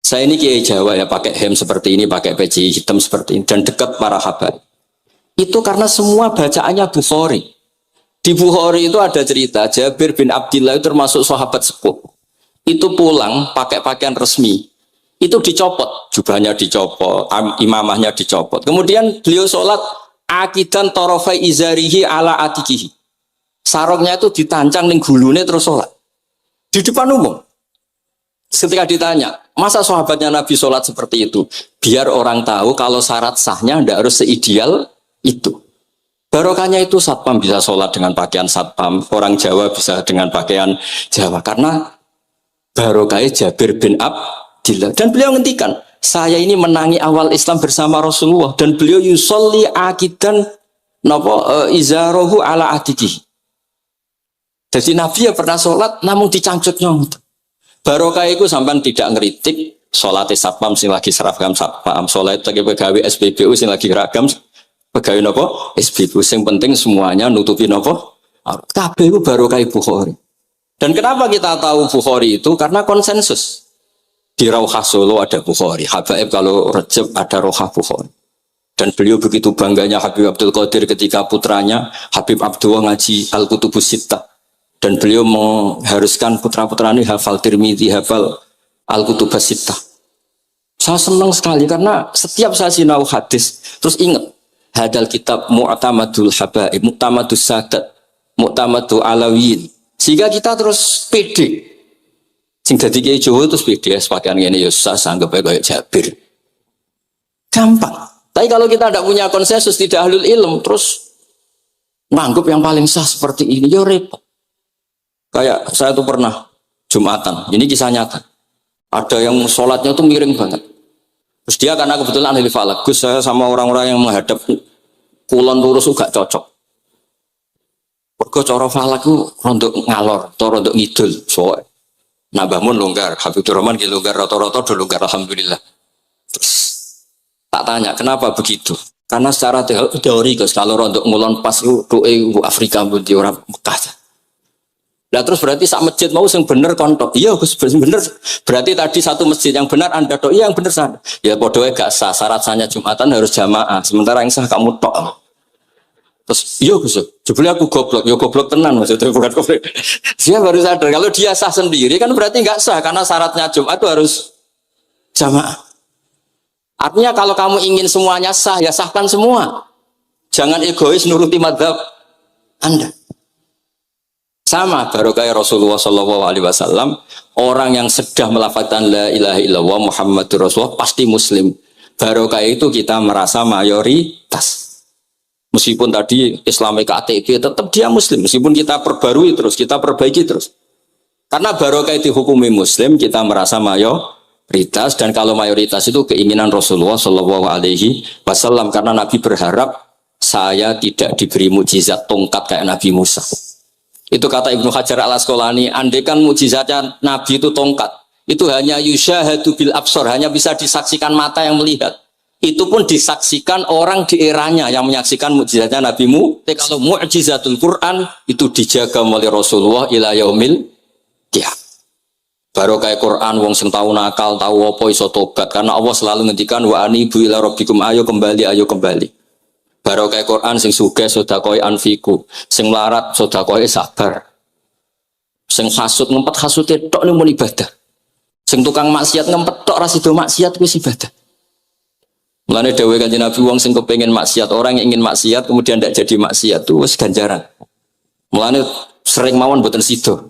Saya ini kiai Jawa ya, pakai hem seperti ini, pakai peci hitam seperti ini, dan dekat para habaib. Itu karena semua bacaannya Bukhari. Di Bukhari itu ada cerita Jabir bin Abdillah itu termasuk sahabat sepuh. Itu pulang pakai pakaian resmi. Itu dicopot, jubahnya dicopot, imamahnya dicopot. Kemudian beliau sholat akidan torofai izarihi ala atikihi. Sarungnya itu ditancang ning gulune terus sholat. Di depan umum. Ketika ditanya, masa sahabatnya Nabi sholat seperti itu? Biar orang tahu kalau syarat sahnya tidak harus seideal itu. Barokahnya itu satpam bisa sholat dengan pakaian satpam. Orang Jawa bisa dengan pakaian Jawa. Karena barokahnya Jabir bin Abdillah. Dan beliau ngendikan, saya ini menangi awal Islam bersama Rasulullah. Dan beliau yusolli akidan izarohu ala adiki. Jadi Nabi ya pernah sholat namun dicangcutnya. Barokah itu sampai tidak ngeritik sholatnya satpam sing lagi seragam satpam, sholat lagi pegawai SPBU sing lagi ragam pegawai nopo SPBU, sing penting semuanya nutupi nopo kabeh itu barokah Bukhari. Dan kenapa kita tahu Bukhari itu? Karena konsensus di Rauhah Solo ada Bukhari, Habaib kalau Rejab ada Rauhah Bukhari. Dan beliau begitu bangganya Habib Abdul Qadir ketika putranya Habib Abdullah ngaji Al-Kutubus Sittah. Dan beliau mengharuskan putra-putra ini hafal Tirmidzi, hafal Al-Kutubus Sittah. Saya senang sekali karena setiap saya sinau hadis terus ingat hadal kitab Mu'tamadul Habaib, Mu'tamadus Sadat, Mu'tamadul Alawiyin. Sehingga kita terus pede. Sing dadi kiai Jawa terus pede pakaian ngene ya susah anggap ae kayak Jabir. Gampang. Tapi kalau kita tidak punya konsensus, tidak ahlul ilm, terus nganggap yang paling sah seperti ini ya repot. Kayak saya tuh pernah Jumatan, ini kisah nyata. Ada yang sholatnya tuh miring banget. Terus dia karena kebetulan ahli falak, Gus saya sama orang-orang yang menghadap kulon lurus juga cocok. Mergo cara falak ku rondok ngalor, atau rondok ngidul. Soalnya Nabah Mun longgar, Habibur Rahman ki longgar, rata-rata do longgar alhamdulillah. Terus tak tanya kenapa begitu? Karena secara teori Gus kalau rondok ngulon pas itu Afrika pun di orang Mekah. Nah terus berarti sak masjid mau yang bener kontok. Iya Gus bener. Berarti tadi satu masjid yang benar Anda tok. Iya yang bener sana. Ya bodohnya gak sah. Syarat sahnya Jumatan harus jamaah. Sementara yang sah kamu tok. Terus iya Gus. Jebule aku goblok. Ya goblok tenan maksudnya bukan goblok. Dia baru sadar kalau dia sah sendiri kan berarti gak sah karena syaratnya Jumat itu harus jamaah. Artinya kalau kamu ingin semuanya sah ya sahkan semua. Jangan egois nuruti mazhab Anda. Sama barokah Rasulullah SAW, orang yang sudah melafazkan la ilaha illallah Muhammadur Rasulullah pasti muslim. Barokah itu kita merasa mayoritas. Meskipun tadi Islami KTP tetap dia muslim. Meskipun kita perbarui terus, kita perbaiki terus. Karena barokah itu hukumi muslim, kita merasa mayoritas. Dan kalau mayoritas itu keinginan Rasulullah SAW. Karena Nabi berharap saya tidak diberi mukjizat tongkat kayak Nabi Musa. Itu kata Ibnu Hajar al-Asqalani, andaikan mukjizatnya Nabi itu tongkat, itu hanya yusyahadu bil absor, hanya bisa disaksikan mata yang melihat. Itu pun disaksikan orang di eranya yang menyaksikan mukjizatnya Nabi Musa. Kalau mukjizatul Quran itu dijaga oleh Rasulullah ila yaumil qiyamah. Barokah Quran wong sing tau nakal, tau apa iso tobat karena Allah selalu ngendikan wa anibu ila rabbikum ayo kembali. Barokah Quran sing sugih sedekah anfiku, sing melarat sedekah sabar. Sing hasud ngempet hasude tok ning mun ibadah. Sing tukang maksiat ngempet tok ra sido maksiat kuwi ibadah. Mulane dawuh Kanjeng Nabi wong sing kepengin maksiat, orang yang ingin maksiat kemudian tidak jadi maksiat itu wis ganjaran. Mulane sering mawon mboten sido.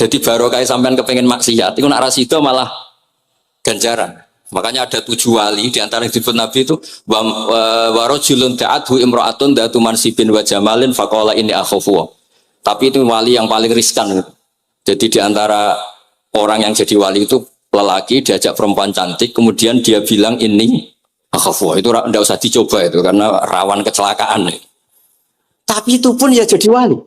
Jadi barokah sampean kepengin maksiat iku nek ra sido malah ganjaran. Makanya ada 7 wali di antara yang disebut Nabi itu warajulun ta'adhu imra'atun datu mansibin wa jamalin faqala inni akhafu. Tapi itu wali yang paling riskan. Jadi di antara orang yang jadi wali itu lelaki diajak perempuan cantik kemudian dia bilang ini akhafu. Itu enggak usah dicoba itu karena rawan kecelakaan. Tapi itu pun ya jadi wali.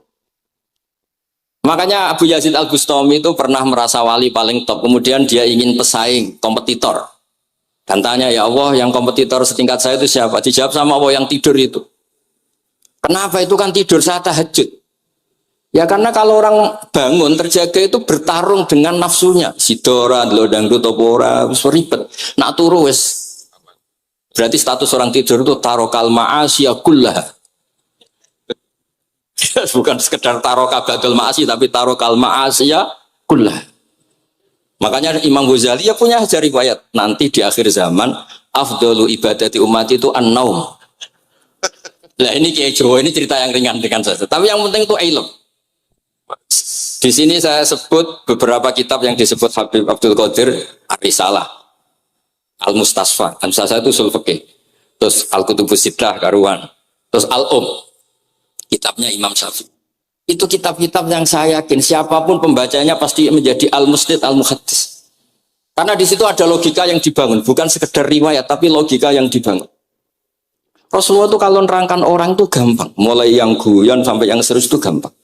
Makanya Abu Yazid Al-Bustami itu pernah merasa wali paling top. Kemudian dia ingin pesaing, kompetitor. Dan tanya, ya Allah yang kompetitor setingkat saya itu siapa? Dijawab sama Allah yang tidur itu. Kenapa itu kan tidur saat tahajud? Ya karena kalau orang bangun terjaga itu bertarung dengan nafsunya. Sidora, lo dangdut opora, ribet. Nak turu wes. Berarti status orang tidur itu tarokal ma'asya kullah. Bukan sekedar tarokal badal ma'asyi, tapi tarokal ma'asya kullah. Makanya Imam Ghazali ya punya ajar riwayat. Nanti di akhir zaman, afdalu ibadati umat itu an-naum. Nah ini kayak Jawa, ini cerita yang ringan-ringan saja. Tapi yang penting itu ilmu. Di sini saya sebut beberapa kitab yang disebut Habib Abdul Qadir Ar-Risalah, Al-Mustasfa. Al-Mustasfa itu usul fikih. Terus Al-Kutubus Sittah karuan. Terus kitabnya Imam Syafi'i. Itu kitab-kitab yang saya yakin siapapun pembacanya pasti menjadi al-musnid al-muhaddis. Karena di situ ada logika yang dibangun, bukan sekedar riwayat tapi logika yang dibangun. Rasulullah itu kalau nerangkan orang itu gampang, mulai yang guyon sampai yang serius itu gampang.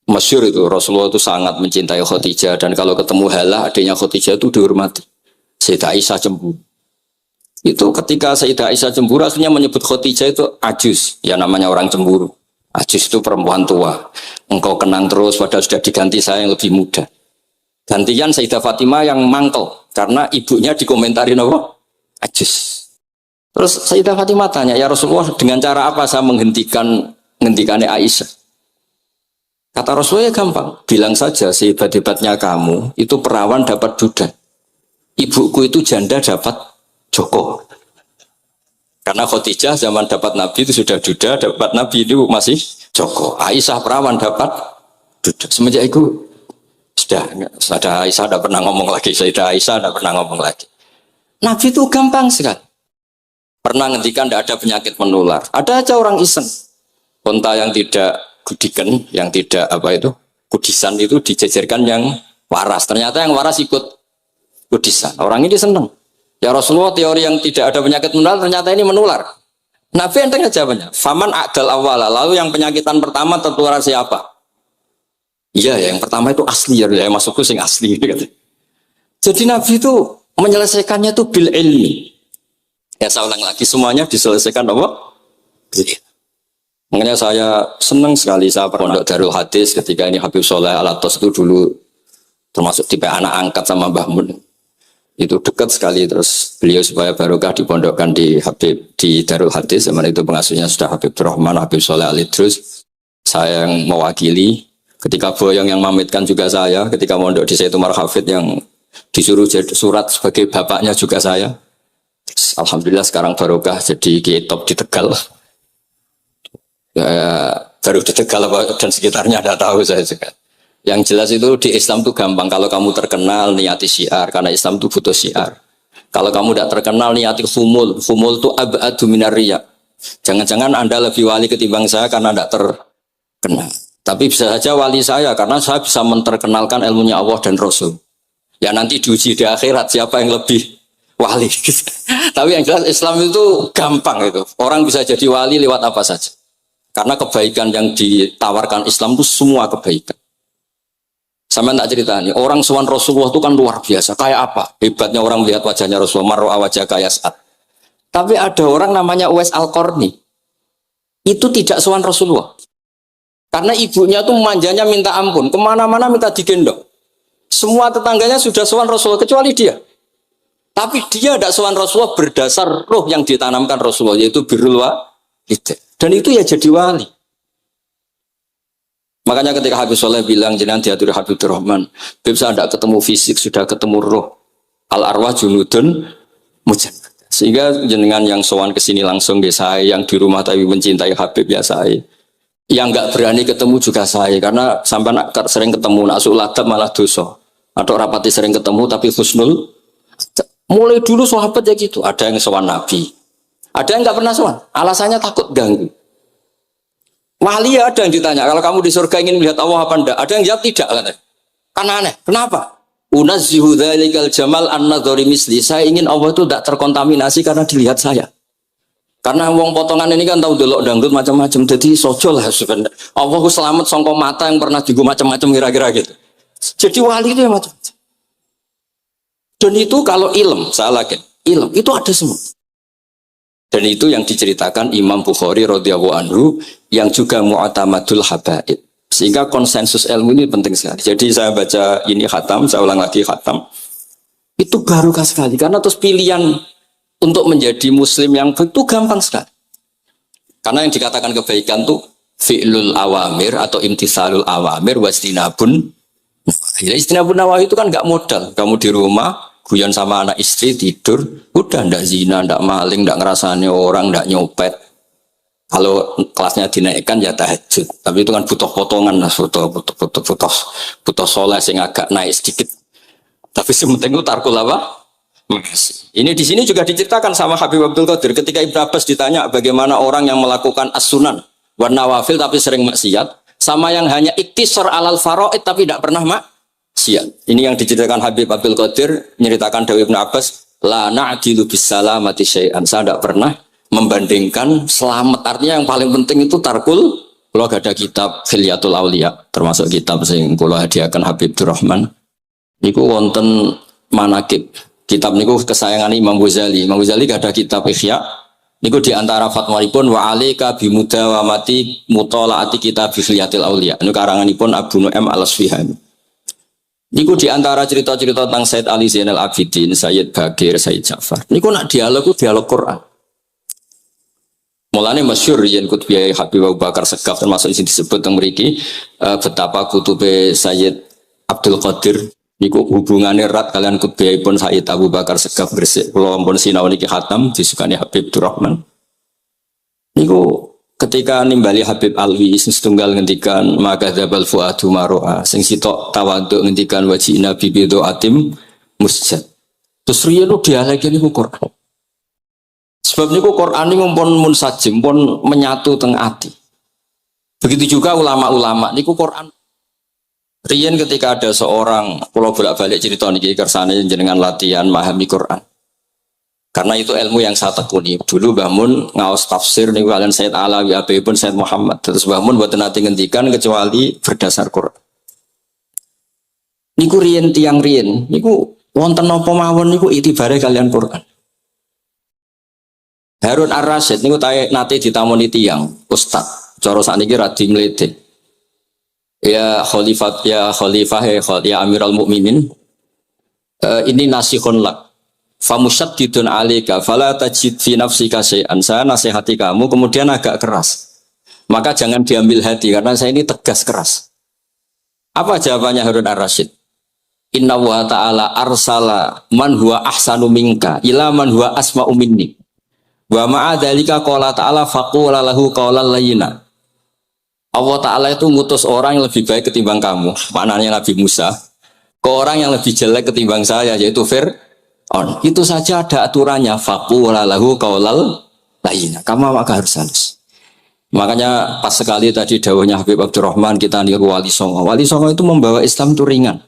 Masyhur itu Rasulullah itu sangat mencintai Khadijah dan kalau ketemu Halah adiknya Khadijah itu dihormati. Sayyidah Aisyah cemburu. Itu ketika Sayyidah Aisyah cemburu akhirnya menyebut Khadijah itu ajus, ya namanya orang cemburu. Ajus itu perempuan tua. Engkau kenang terus padahal sudah diganti saya yang lebih muda. Gantian Sayyidah Fatimah yang mangkel karena ibunya dikomentarin apa? Ajus. Terus Sayyidah Fatimah tanya, ya Rasulullah dengan cara apa saya menghentikannya Aisyah? Kata Rasulullah ya gampang, bilang saja sehebat-hebatnya kamu itu perawan dapat duda, ibuku itu janda dapat joko. Karena Khadijah zaman dapat Nabi itu sudah duda, dapat Nabi itu masih joko. Aisyah perawan dapat duda. Semenjak itu sudah Aisyah tidak pernah ngomong lagi, Sayyidah Aisyah tidak pernah ngomong lagi. Nabi itu gampang sekali. Pernah ngendikan tidak ada penyakit menular. Ada aja orang iseng, unta yang tidak gudikan, yang tidak kudisan itu dijejerkan yang waras. Ternyata yang waras ikut kudisan. Orang ini senang. Ya Rasulullah teori yang tidak ada penyakit menular ternyata ini menular. Nabi enteng aja jawabannya. Faman a'dal awala. Lalu yang penyakitan pertama tertular siapa? Iya yang pertama itu asli ya. Yang masukku sing asli. Jadi Nabi itu menyelesaikannya itu bil ilmi. Ya saya ulang lagi semuanya diselesaikan apa? Makanya saya senang sekali saya pondok Darul Hadis ketika ini Habib Soleh Al-Atos itu dulu termasuk tipe anak angkat sama Mbah Mun. Itu dekat sekali terus beliau supaya barokah dipondokkan di Habib di Darul Hadis. Zaman itu pengasuhnya sudah Habib Rahman, Habib Soleh Al-Idrus. Saya yang mewakili. Ketika Boyong yang mamitkan juga saya. Ketika mondok di Sayyid Umar Hafid yang disuruh jadi surat sebagai bapaknya juga saya. Terus, alhamdulillah sekarang barokah jadi kiai top di Tegal. Ya, baru di Tegal dan sekitarnya ada tahu saya juga. Yang jelas itu di Islam itu gampang. Kalau kamu terkenal niati syiar karena Islam itu butuh syiar. Kalau kamu tidak terkenal niati humul. Humul itu abadu minar riya. Jangan-jangan Anda lebih wali ketimbang saya karena tidak terkenal. Tapi bisa saja wali saya karena saya bisa menterkenalkan ilmunya Allah dan Rasul. Ya nanti diuji di akhirat siapa yang lebih wali. Tapi yang jelas Islam itu gampang itu. Orang bisa jadi wali lewat apa saja. Karena kebaikan yang ditawarkan Islam itu semua kebaikan. Sama tak cerita nih, orang sowan Rasulullah itu kan luar biasa. Kayak apa? Hebatnya orang melihat wajahnya Rasulullah, marwa wajah kayak saat. Tapi ada orang namanya Uwais Al-Qarni. Itu tidak sowan Rasulullah. Karena ibunya tuh manjanya minta ampun. Kemana-mana minta digendong. Semua tetangganya sudah sowan Rasulullah, kecuali dia. Tapi dia tidak sowan Rasulullah berdasar roh yang ditanamkan Rasulullah, yaitu birrul walidain. Dan itu ya jadi wali. Makanya ketika Habib Soleh bilang jenengan diatur Habib Rahman, Habib saya tidak ketemu fisik, sudah ketemu roh. Al arwah junudun mujannad. Sehingga jenengan yang sowan ke sini langsung ya saya, yang di rumah tapi mencintai Habib ya saya. Yang nggak berani ketemu juga saya, karena sampai sering ketemu nak suladab malah dosa. Atau rapati sering ketemu tapi husnul. Mulai dulu sahabat ya gitu. Ada yang sowan Nabi. Ada yang nggak pernah sowan, alasannya takut ganggu. Wali ada yang ditanya, kalau kamu di surga ingin melihat Allah apa enggak? Ada yang jawab tidak, karena aneh. Kenapa? Unazzihu dzalikal jamal an-nadhari misli. Saya ingin Allah itu tidak terkontaminasi karena dilihat saya. Karena wong potongan ini kan tahu delok dangdut macam-macam, jadi sojo lah sebenarnya. Allah selamat sangka mata yang pernah digu macam-macam kira-kira gitu. Jadi wali itu yang macam-macam. Dan itu kalau ilm, saya yakin, ilm itu ada semua. Dan itu yang diceritakan Imam Bukhari radhiyallahu anhu yang juga mu'tamadul habaib. Sehingga konsensus ilmu ini penting sekali. Jadi saya baca ini khatam, saya ulang lagi khatam. Itu barokah sekali karena terus pilihan untuk menjadi muslim yang itu gampang sekali. Karena yang dikatakan kebaikan tuh fi'lul awamir atau imtisalul awamir wastinabun. Ya, istinabun nawahi itu kan nggak modal. Kamu di rumah guyon sama anak istri tidur, udah ndak zina, ndak maling, ndak ngerasani orang, ndak nyopet. Kalau kelasnya dinaikkan ya tahajud, tapi itu kan butuh potongan, butuh soleh yang agak naik sedikit. Tapi sementing itu tarkul apa? Ini di sini juga diceritakan sama Habib Abdul Qadir ketika Ibnu Abbas ditanya bagaimana orang yang melakukan as-sunan wan nawafil tapi sering maksiat, sama yang hanya iktisar alal faraid tapi tidak pernah maksiat. Ini yang diceritakan Habib Abdul Qadir menceritakan Dawi Ibnu Abbas, la na'dilu bisalamati syai'an. Saya tidak pernah membandingkan selamat, artinya yang paling penting itu tarkul. Kalau ada kitab Khilyatul Aulia termasuk kitab sing kula hadiahkan Habib Durrahman niku wonten manakib. Kitab niku kesayangan Imam Ghazali. Imam Ghazali ada kitab Ihya niku diantara fatwanipun wa alika bimudawamati mutalaati kitab Khilyatul Aulia niku karanganipun Abu Nu'aim Al-Asfihani. Niku diantara cerita-cerita tentang Said Ali Zainal Abidin, Sayyid Bagir, Sayyid Ja'far niku nak dialog Quran. Mulane masyhur yen kutbiyai Habib Abu Bakar Segaf termasuk sing disebut teng mriki betapa kutube Sayyid Abdul Qadir niku hubungannya erat kalian kutbiyaipun Sayyid Abu Bakar Segaf Gresik. Kula ampun sinau niki khatam disukani Habib Durrahman. Niku ketika nimbali Habib Alwi sing setunggal ngendikan maka dzabal fuadu maroa sing sitok tawaduk ngendikan wajina bibido atim musjad. Terus riyen dia lagi niku Quran. Sebab niku Quran ini pun munsajim, pun menyatu teng ati. Begitu juga ulama-ulama niku Quran. Riyen ketika ada seorang, kalau bolak-balik cerita niki kersane jenengan latihan memahami Quran. Karena itu ilmu yang saya tekuni. Dulu Mbah Mun ngaos tafsir niku kalian Said Alawi pun Said Muhammad. Terus Mbah Mun mboten nate ngendikan kecuali berdasar Quran. Niku riyen tiang riyen, niku wonten napa mawon niku itibare kalian Quran. Harun Ar-Rasyid niku nate ditamoni tiyang ustaz cara sakniki radi mlete. Ya khalifah ya Amirul Mukminin ini nasihun lak famusyaddidun alika fala tajid fi nafsika syai'an. Saya nasihati kamu kemudian agak keras. Maka jangan diambil hati karena saya ini tegas keras. Apa jawabannya Harun Ar-Rasyid? Inna wa ta'ala arsala man huwa ahsanu minka ila man huwa asma'u minni. Wa ma'adzalika qala ta'ala faqula lahu qawlan layyina. Allah Ta'ala itu ngutus orang yang lebih baik ketimbang kamu. Maknanya Nabi Musa ke orang yang lebih jelek ketimbang saya yaitu Fir'aun. Itu saja ada aturannya faqula lahu qawlan layyina. Kamu maka harus halus. Makanya pas sekali tadi dawuhnya Habib Abdurrahman kita niru Wali Songo. Wali Songo itu membawa Islam itu ringan.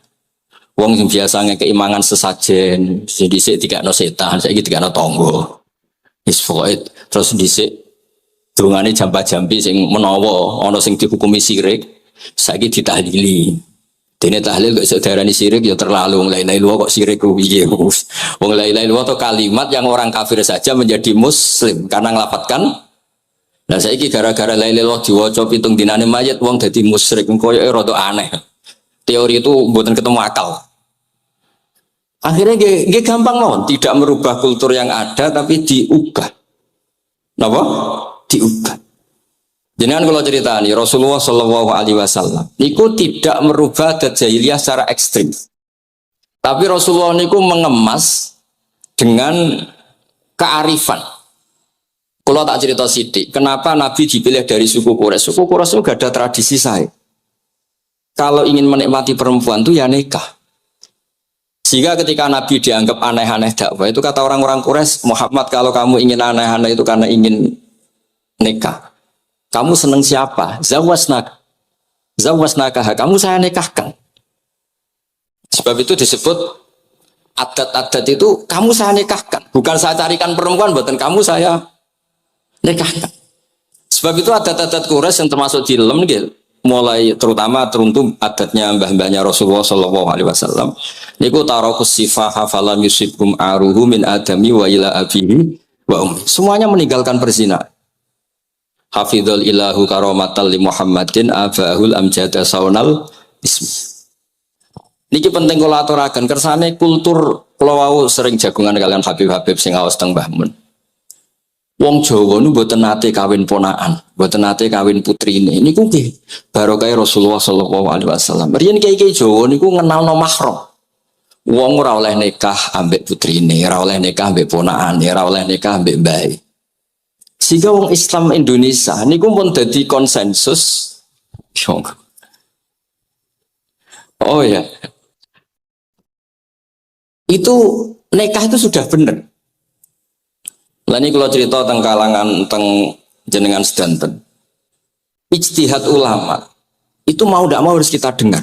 Wong sing biasanya keimangan sesajen, jadi sik dikakno setan, saiki dikakno tangga. Isfoid terus dhisik dongane jamba-jambi sing menawa ana sing dihukumi sirik saiki ditahlili. Dene tahlil kok iso diarani sirik ya terlalu la ilaha illallah kok sirik ku piye. Wong la ilaha illallah itu kalimat yang orang kafir saja menjadi muslim karena ngelapatkan. Nah saiki gara-gara la ilaha illallah diwaca pitung dinane mayit wong dadi musyrik koyoke rada aneh. Teori itu mboten ketemu akal. Akhirnya dia gampang mawon, tidak merubah kultur yang ada tapi diubah. Napa? Diubah. Jangan kalau cerita nih Rasulullah Shallallahu Alaihi Wasallam, niku tidak merubah adat jahiliyah secara ekstrim. Tapi Rasulullah niku mengemas dengan kearifan. Kalau tak cerita sidik, kenapa Nabi dipilih dari suku Quraisy? Suku Quraisy itu gak ada tradisi saya. Kalau ingin menikmati perempuan tuh ya nikah. Sehingga ketika Nabi dianggap aneh-aneh dakwah itu kata orang-orang Quraisy, Muhammad kalau kamu ingin aneh-aneh itu karena ingin nikah. Kamu seneng siapa? Zawasnaka. Kamu saya nikahkan. Sebab itu disebut adat-adat itu kamu saya nikahkan. Bukan saya carikan perempuan, buatan kamu saya nikahkan. Sebab itu adat-adat Quraisy yang termasuk di lem gitu. Mulai terutama teruntuk adatnya mbah-mbahnya Rasulullah Shallallahu Alaihi Wasallam. Niku tarokus sifaha falam yusibkum aruhu min adami wa ila abihi wa ummi. Semuanya meninggalkan perzinahan. hafizul ilahu karomatal li Muhammadin abahul amjada saunal ismi. Niki penting kula aturaken kersane kultur kula wau sering jagungan kalian Habib-habib sing aos teng Mbah Mun. Wong Jawa nu mboten nate kawin ponakan, mboten nate kawin putrine. Niku nggih barokah Rasulullah sallallahu alaihi wasallam. Riyen kiai-kiai Jawa niku ngenalno mahram. Wong ora oleh nikah ambek putrine, ora oleh nikah ambek ponakane, ora oleh nikah ambek mbae. Sehingga wong Islam Indonesia niku pun dadi konsensus. Oh ya. Itu nikah itu sudah benar. Lah ini kalau cerita tentang kalangan tentang jenengan sedanten. Ijtihad ulama itu mau tidak mau harus kita dengar.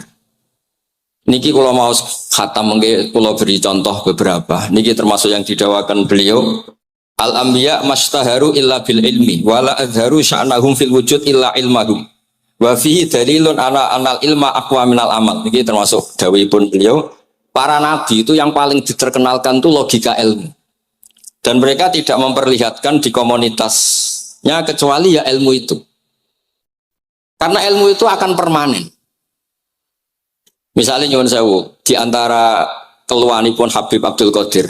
Niki kalau mau khatam mungkin kalau beri contoh beberapa. Niki termasuk yang didawakan beliau. Al-anbiya mastaharu illa bil ilmi wala azharu sya'nahum fil wujud illa ilmahum. Wa fihi dalilun ala anal ilma aqwa minal amal. Niki termasuk dawuhipun beliau. Para nabi itu yang paling diterkenalkan itu logika ilmu. Dan mereka tidak memperlihatkan di komunitasnya kecuali ya ilmu itu. Karena ilmu itu akan permanen. Misalnya nyuwun sewu, di antara keluhanipun Habib Abdul Qadir,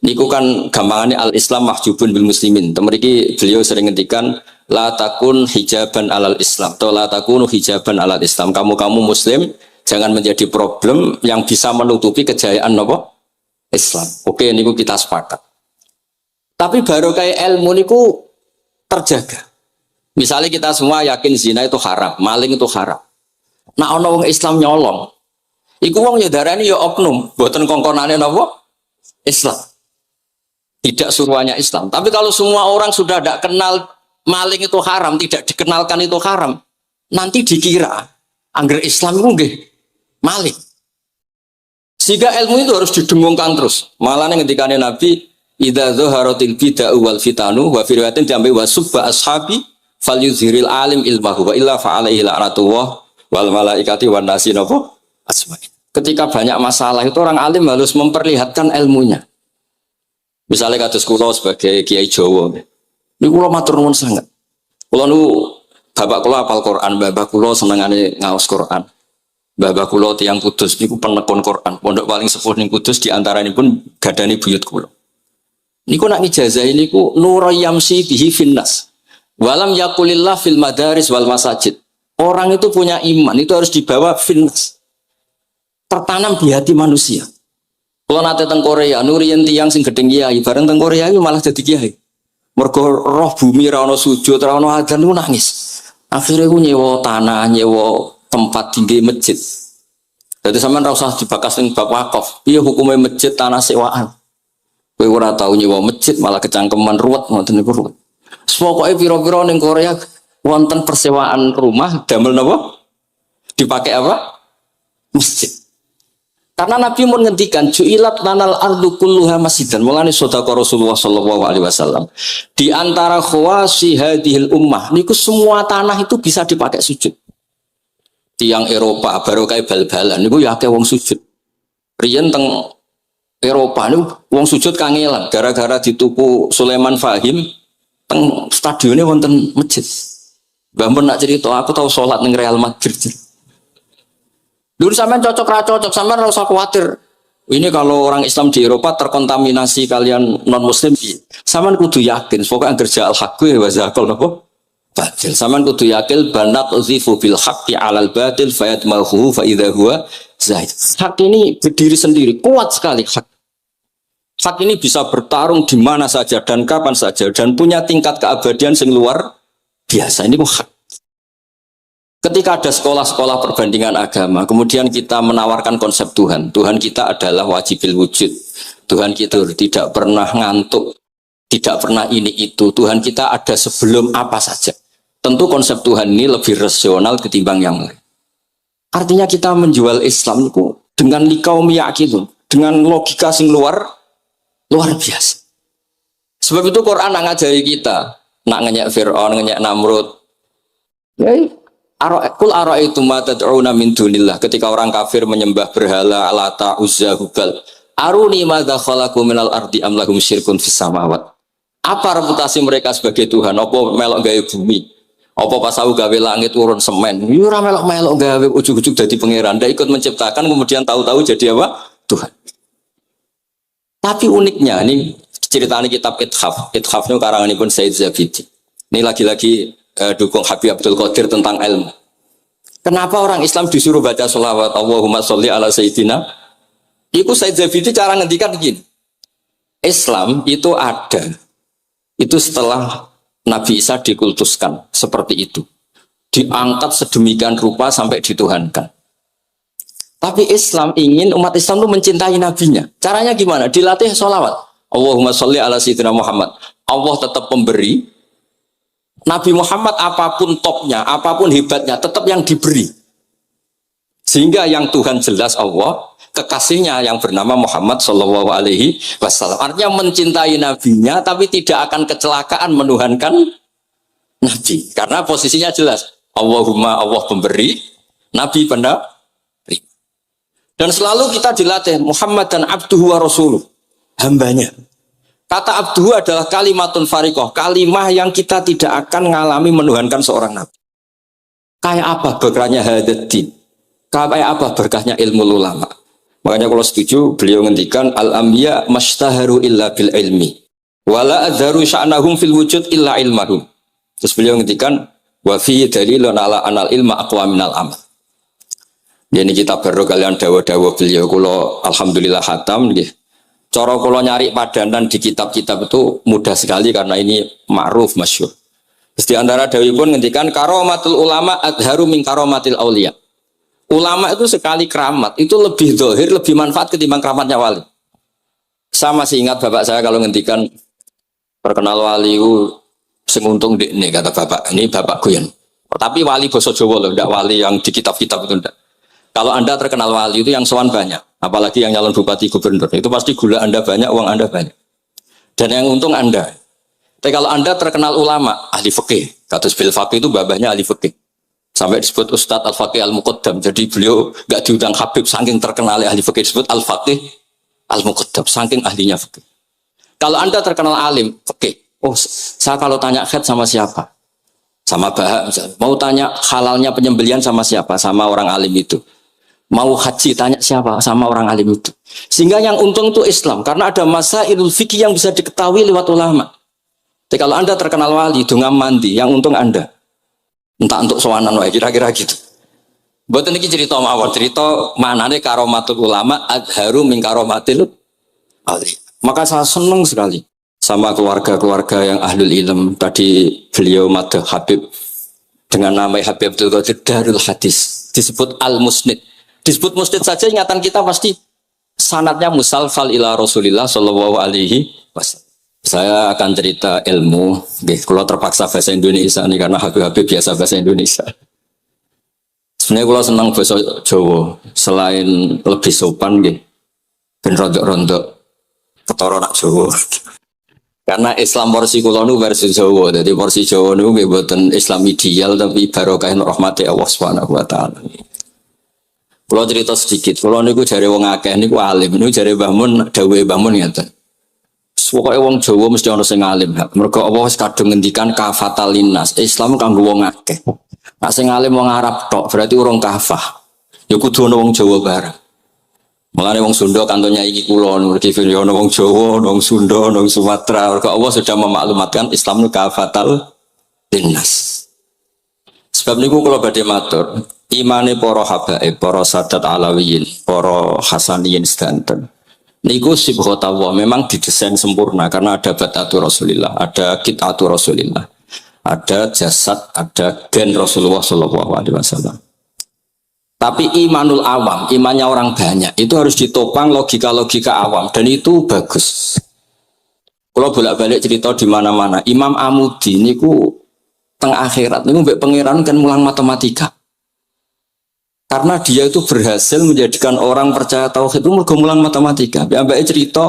niku kan gampangannya al-Islam mahjubun bil muslimin. Temeriki beliau sering ngendikan la takun hijaban alal Islam atau la takunu hijaban alal Islam. Kamu muslim jangan menjadi problem yang bisa menutupi kejayaan apa? Islam. Oke, niku kita sepakat. Tapi baru kayak ilmu niku terjaga. Misalnya kita semua yakin zina itu haram, maling itu haram. Nah ana wong Islam nyolong. Iku wong ya darani ya oknum, mboten kongkonane napa? Islam. Tidak suruhannya Islam. Tapi kalau semua orang sudah tidak kenal maling itu haram, tidak dikenalkan itu haram, nanti dikira angger Islam itu nggih maling. Sehingga ilmu itu harus didengungkan terus. Malah ngendikane Nabi idza dhaharatil bid'ah wal fitanu wa fi riwayatin diambil wasubba ashabi falyuzhiril alim ilmahu wa illa fa alaihi la'natullah wal malaikati wan nasi napa asma'in. Ketika banyak masalah itu orang alim harus memperlihatkan ilmunya. Misalnya kados kula sebagai kiai Jawa. Niku kula matur nuwun sanget. Kula nu bapak kula hafal Quran, bapak kula senengane ngaos Quran. Bapak kula tiyang Kudus niku penekun Quran. Pondok paling sepuh ning Kudus di antaranipun gadani buyut kula. Niku nak ngijazah niku nura yamsi bihi finnas. Walam yakulillah fil madaris wal masajid. Orang itu punya iman, itu harus dibawa finnas. Tertanam di hati manusia. Kalau nate teng Korea, nuriyen tiyang sing gedeng kiai, bareng teng Korea itu malah jadi kiai. Mergo roh bumi ra ono sujud, ra ono adzan niku nangis. Akhirnya ku nyewa tanah, nyewa tempat tinggi masjid. Jadi sampean ra usah dibakas ning bab wakaf. Piye hukume masjid tanah sewaan? Kowe ora tau nyewa masjid malah kecangkeman ruwet ngoten niku ruwet. Pokoke pira-pira ning Korea wonten persewaan rumah damel napa? Dipakai apa? Masjid. Karena Nabi mau ngendikan ju'ilat lanal ardu kulluha masjidan. Mulane sedekah Rasulullah sallallahu alaihi wasallam. Di antara khawasi hadhil ummah niku semua tanah itu bisa dipakai sujud. Tiang Eropa baru kayak bal-balan niku ya akeh wong sujud. Riyen teng Eropa niku wong sujud kangelan gara-gara dituku Sulaiman Fahim teng stadionnya wonten masjid. Mbah mun nak cerita aku tahu sholat ning Real Madrid. Dulu sampean cocok ra cocok, sampean ora usah khawatir. Ini kalau orang Islam di Eropa terkontaminasi kalian non muslim, sampean kudu yakin pokoknya kerja al-haqqi wa zakal napa? Batil. Sampean kudu yakin banat uzifu bil haqqi 'alal batil fayatmahu fa idza huwa zaid. Hak ini berdiri sendiri, kuat sekali hak. Hak ini bisa bertarung di mana saja dan kapan saja dan punya tingkat keabadian yang luar biasa. Ini hak. Ketika ada sekolah-sekolah perbandingan agama, kemudian kita menawarkan konsep Tuhan. Tuhan kita adalah wajibil wujud. Tuhan kita tidak pernah ngantuk, tidak pernah ini itu. Tuhan kita ada sebelum apa saja. Tentu konsep Tuhan ini lebih rasional ketimbang yang lain. Artinya kita menjual Islam itu dengan likaum yakin, dengan logika sing luar biasa. Sebab itu Quran ngajari kita, nak ngenyek Fir'aun, ngenyek Namrud. Ya, Kul ara'aitum ma tad'una min dunillah. Ketika orang kafir menyembah berhala Lata, Uzza, Hubal, aruni madza khalaqu minal ardi am lahum syirkun fis samawat. Apa reputasi mereka sebagai Tuhan? Apa melok gawe bumi? Apa pas aku gawe langit urun semen, yo ora melok-melok gawe ujug-ujug dadi pangeran, ndak ikut menciptakan kemudian tahu-tahu jadi apa? Tuhan. Tapi uniknya ini ceritanya kitab Ithaf. Ithafnya karanganipun Said Zabidi. Ini lagi-lagi dukung Habib Abdul Qadir tentang ilmu. Kenapa orang Islam disuruh baca sholawat Allahumma sholli ala Sayyidina? Itu Said Zabidi cara ngendikan begini. Islam itu ada. Itu setelah Nabi Isa dikultuskan seperti itu. Diangkat sedemikian rupa sampai dituhankan. Tapi Islam ingin umat Islam itu mencintai nabinya. Caranya gimana? Dilatih sholawat. Allahumma sholli ala Sayyidina Muhammad. Allah tetap pemberi. Nabi Muhammad apapun topnya, apapun hebatnya, tetap yang diberi. Sehingga yang Tuhan jelas Allah, kekasihnya yang bernama Muhammad Shallallahu Alaihi Wasallam. Artinya mencintai nabinya, tapi tidak akan kecelakaan menuhankan nabi. Karena posisinya jelas. Allahumma Allah pemberi, nabi penerima. Dan selalu kita dilatih Muhammad dan abduhu wa rasuluh, hambanya. Kata abduhu adalah kalimatun farikoh, kalimah yang kita tidak akan mengalami menuhankan seorang nabi. Kayak apa berkahnya hadatin? Kayak apa berkahnya ilmu ulama? Makanya kalau setuju, beliau ngendikan al-anbiya mashtaharu illa bil ilmi, wala adharu sya'nahum fil wujud illa ilmahum. Terus beliau ngendikan wa fi dalilun ala anal ilma aqwa minal amal. Ini kita baru kalian dawa-dawa beliau kalau alhamdulillah khatam nggih. Cara kula nyari padanan di kitab-kitab itu mudah sekali karena ini ma'ruf masyhur. Terus di antara dawuhipun ngendikan karomatul ulama adharu min karomatil auliya. Ulama itu sekali keramat itu lebih zahir, lebih manfaat ketimbang keramatnya wali. Saya masih ingat bapak saya kalau ngendikan perkenal wali itu sing untung ini kata bapak, ini bapak Guyon. Tapi wali basa Jawa loh, tidak wali yang di kitab-kitab itu tidak. Kalau Anda terkenal wali itu yang sowan banyak, apalagi yang nyalon bupati gubernur, itu pasti gula Anda banyak, uang Anda banyak. Dan yang untung Anda. Tapi kalau Anda terkenal ulama, ahli fikih, kata bil faqih itu babahnya ahli fikih. Sampai disebut Ustadz Al-Faqih Al-Muqaddam. Jadi beliau gak diundang Habib saking terkenal ahli fikih, disebut Al-Faqih Al-Muqaddam, saking ahlinya fikih. Kalau Anda terkenal alim fikih, oh saya kalau tanya khed sama siapa? Sama Bahak misalnya. Mau tanya halalnya penyembelian sama siapa? Sama orang alim itu. Mau haji tanya siapa? Sama orang alim itu. Sehingga yang untung itu Islam. Karena ada masailul fikih yang bisa diketahui lewat ulama. Jadi kalau Anda terkenal wali, dunga mandi, yang untung Anda. Entah untuk sowanan wae kira-kira gitu. Mboten iki cerita mawon, cerita manane karomatul ulama adharu min karomatil ali. Maka saya senang sekali sama keluarga-keluarga yang ahlul ilm. Tadi beliau madhah Habib dengan nama Habib Abdul Qadir Darul Hadis, disebut Al-Musnid. Disebut musnid saja ingatan kita pasti sanadnya musalsal ila Rasulillah sallallahu alaihi wasallam. Saya akan cerita ilmu, kalau terpaksa bahasa Indonesia nih karena Habib biasa bahasa Indonesia. Sebenarnya kalau senang bahasa Jawa, selain lebih sopan, ben rondok-rondok ketara nak Jawa. Karena Islam porsi kula nu versi Jawa, jadi porsi Jawa nu mboten Islam ideal tapi barokah rahmati Allah Subhanahu wa taala. Kalau cerita sedikit, kalau niku jare wong akeh niku alim, niku jare Mbah Mun dawuhe Mbah Mun ngeten. Pokoke wong Jawa mesti ana sing alim. Mergo apa wis kadung ngendikan kafatal linnas. Islam kanggo wong akeh. Nek sing alim wong Arab tok berarti urung kafah. Ya kudu ana wong Jawa bareng. Mulane wong Sunda kantonnya iki kula nurti ana wong Jawa, wong Sunda, wong Sumatera. Mergo Allah sudah memaklumatkan Islam kafatal linnas. Sebab niku kula badhe matur, imane para habaib, para sadat alawiyin, para hasaniyin sedanten. Niku sibghatullah memang didesain sempurna karena ada batatu Rasulillah, ada kitatu Rasulillah, ada jasad, ada gen Rasulullah Shallallahu Alaihi Wasallam. Tapi imanul awam, imannya orang banyak, itu harus ditopang logika-logika awam dan itu bagus. Kalau bolak-balik cerita di mana-mana, Imam Amudi niku tengah akhirat niku mbek pangeran kan mulang matematika. Karena dia itu berhasil menjadikan orang percaya tauhid itu mergo mulang matematika. Mbak cerita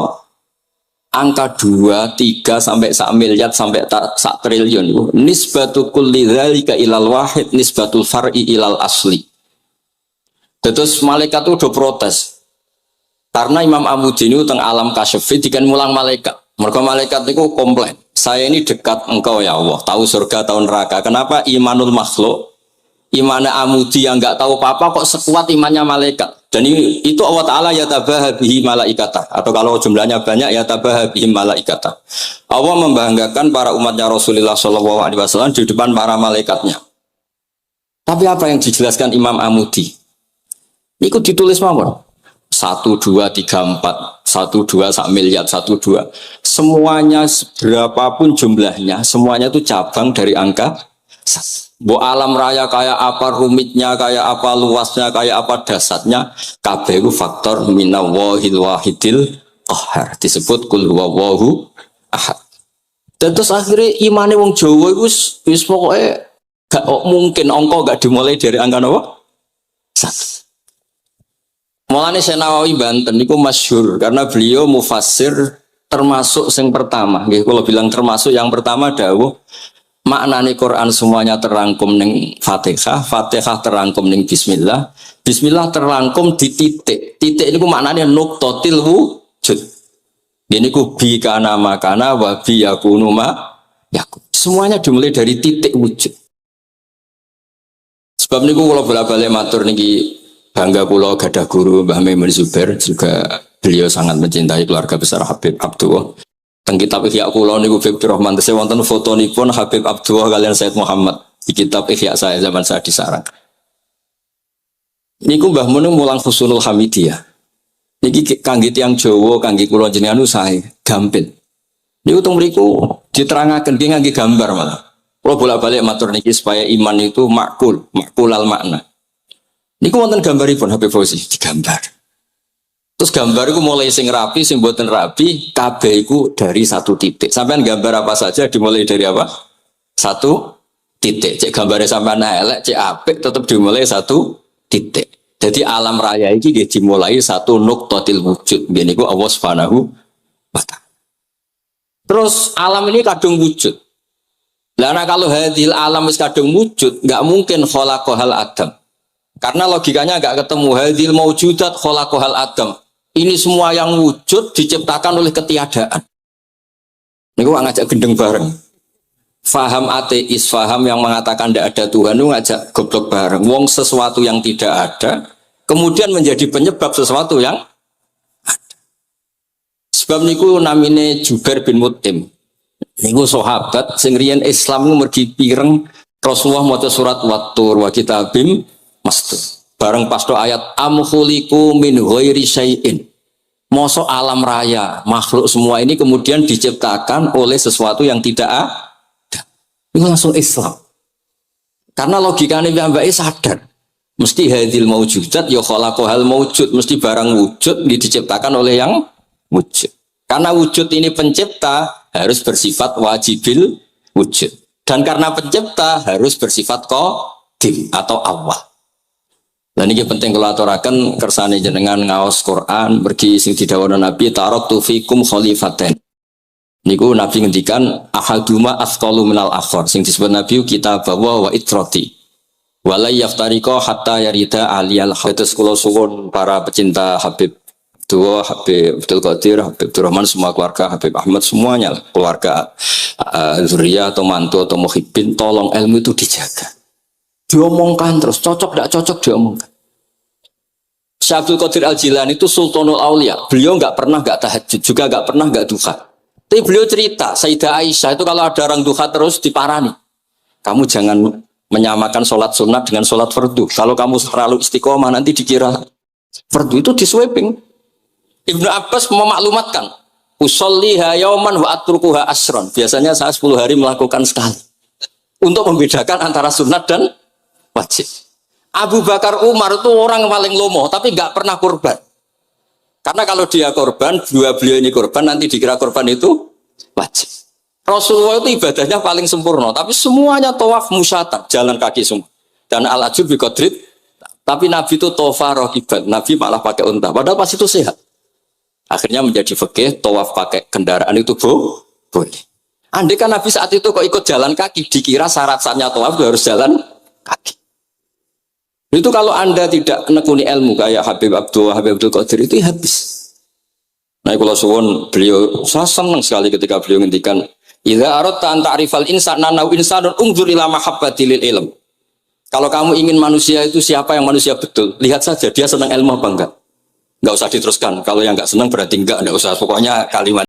angka 2, 3 sampai 1 miliar sampai 1 triliun itu nisbatu kulli dzalika ilal wahid nisbatul far'i ilal asli. Terus malaikat itu udah protes. Karena Imam Amudi ini teng alam kasyafi dikan mulang malaikat. Mereka malaikat itu komplain. Saya ini dekat engkau ya Allah. Tahu surga, tahu neraka. Kenapa imanul makhluk, imannya amudi yang nggak tahu apa-apa kok sekuat imannya malaikat. Dan itu Allah Ta'ala ya tabahabihi malaikata. Atau kalau jumlahnya banyak ya tabahabihi malaikata. Allah membanggakan para umatnya Rasulullah SAW di depan para malaikatnya. Tapi apa yang dijelaskan Imam Amudi? Ikut ditulis mawon. 1, 2, 3, 4, 1, 2, 1 miliar, 1, 2. Semuanya berapapun jumlahnya, semuanya itu cabang dari angka 1. Bu alam raya kayak apa rumitnya, kayak apa luasnya, kayak apa dasarnya, kabeh itu faktor minallahil wahidil qahar. Disebut kul huwallahu ahad. Dan terus akhirnya imane wong Jawa itu wis pokoknya gak mungkin angka gak dimulai dari angka apa? 1. Mulane Syekh Nawawi Banten niku masyhur karena beliau mufassir termasuk yang pertama. Nggih kula bilang termasuk yang pertama dawuh maknane Quran semuanya terangkum ning Fatihah, Fatihah terangkum ning bismillah, bismillah terangkum di titik. Titik niku maknane nuqtatil wujud. Ini ku bi kana makana wa bi yakunu ma yakun. Semuanya dimulai dari titik wujud. Sebab niku kula bola-balik matur niki bangga kula gadah guru Mbah Maimun Zubair, juga beliau sangat mencintai keluarga besar Habib Abdullah. Teng kitab Ihya kula niku Habib Rahman tesih wonten fotonipun Habib Abdullah kalian Said Muhammad di kitab Ihya saya zaman saya di Sarang. Niku Mbah Mun mulang Husnul Hamidiyah. Niki kangge tiyang Jawa, kangge kula jenengan sae gampil. Niku teng mriku diterangaken nggih ngangge gambar malah. Kula bolak-balik matur niki supaya iman itu makulal makna. Niku wonten gambaripun Habib Fauzi digambar. Terus gambar itu mulai sing rapi, sing boten rapi, kabeh iku dari satu titik. Sampean gambar apa saja dimulai dari apa? Satu titik. Cek gambarnya sampean elek, cek apik tetap dimulai satu titik. Jadi alam raya iki dimulai satu nuqtatil wujud. Niku Allah Subhanahu wa ta'ala. Terus alam ini kadung wujud. Lah kalau hadil alam wis kadung wujud, enggak mungkin khalaqahal adam. Karena logikanya nggak ketemu hadil maujudat khalaqahal adam. Ini semua yang wujud diciptakan oleh ketiadaan. Ini gua ngajak gendeng bareng. Faham ateis, faham yang mengatakan tidak ada Tuhan, itu ngajak goblok bareng. Wong sesuatu yang tidak ada, kemudian menjadi penyebab sesuatu yang ada. Sebab niku namine Jubair bin Mut'im. Niku sahabat sing riyen Islam mergi pireng Rasulullah maca surat Wat-Tur wa kitabim mastur. Bareng pas do ayat am khuliqu min ghairi syai'in. Mosok alam raya, makhluk semua ini kemudian diciptakan oleh sesuatu yang tidak ada. Itu langsung Islam. Karena logikanya mbak sadar. Mesti hadil maujudat ya khalaqahal maujud, mesti barang wujud diciptakan oleh yang wujud. Karena wujud ini pencipta harus bersifat wajibil wujud. Dan karena pencipta harus bersifat qadim atau awal. Dan ini penting kalau aturakan kersane jenengan ngaos Quran pergi sing didhawuhna Nabi taraktu fikum khalifaten. Niku Nabi ngendikan ahaduma asqalu minal akhar sing disebut Nabi kita bawa wa itrati. Wala yaftariqa hatta yarida aliyal hadis kula suwun para pecinta Habib Dua, Habib Abdul Qadir, Habib Abdurrahman, semua keluarga Habib Ahmad semuanya lah, keluarga zuriyah atau mantu atau muhibbin, tolong ilmu itu dijaga. Diomongkan terus, cocok tidak cocok diomongkan. Syekh Abdul Qadir Al-Jilani itu Sultanul Aulia. Beliau nggak pernah nggak tahajud, juga nggak pernah nggak duha. Tapi beliau cerita, Sayyidah Aisyah itu kalau ada orang duha terus diparani. Kamu jangan menyamakan sholat sunat dengan sholat fardu. Kalau kamu terlalu istiqomah nanti dikira fardu itu diswiping. Ibnu Abbas memaklumatkan, usolliha yauman wa atrukuha asron. Biasanya saya 10 hari melakukan sekali. Untuk membedakan antara sunat dan wajib. Abu Bakar Umar itu orang paling lomo, tapi nggak pernah korban. Karena kalau dia korban, beliau ini korban, nanti dikira korban itu wajib. Rasulullah itu ibadahnya paling sempurna, tapi semuanya tawaf musyatan, jalan kaki semua. Dan al-ajub biqadrit, tapi Nabi itu tawaf rokiban, Nabi malah pakai unta, padahal pas itu sehat. Akhirnya menjadi fikih, tawaf pakai kendaraan itu boleh. Andai kan Nabi saat itu kok ikut jalan kaki, dikira syarat-syaratnya tawaf harus jalan kaki. Itu kalau Anda tidak menekuni ilmu kayak Habib Abdul Qadir itu habis. Nah, kalau suwon beliau, saya senang sekali ketika beliau ngendikan, "Idza aradta an ta'rifal insana nau insanun ungdzur ila mahabbatil ilm." Kalau kamu ingin manusia itu siapa yang manusia betul, lihat saja dia senang ilmu apa enggak. Enggak usah diteruskan. Kalau yang enggak senang berarti enggak usah. Pokoknya kalimat